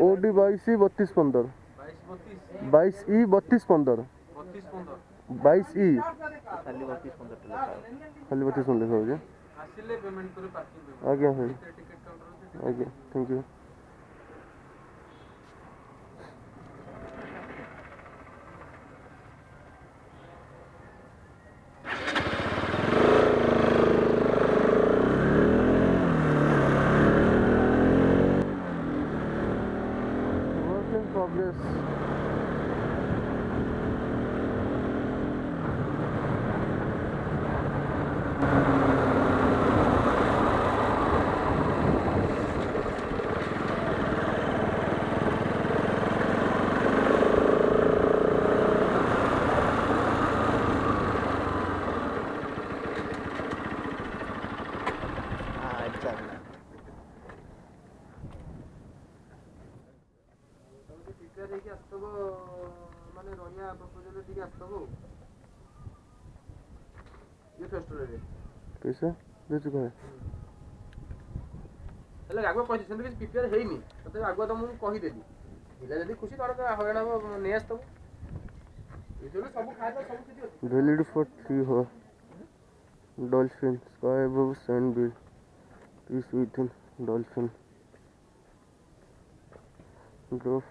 OD 22 32 15 22 ई 32 15 22 ई खाली 32 15 खाली 32 15 हो गया आसिले पेमेंट करे पार्किंग आ गया है टिकट काउंटर आ गया थैंक यू progress माने रोया प्रपोजल ठीक आस्तबो ये फेस्टोरे पैसा दे चुका है हेले आगो कहि सेंत किछ प्रिपेयर हेइनी तते आगो त मु कहि देली इला जदी खुशी तोर हयना ने आस्तबो। 2 लीटर 4 3 हो Dolphin, sky above, sand beach, peace within, dolphin. Drop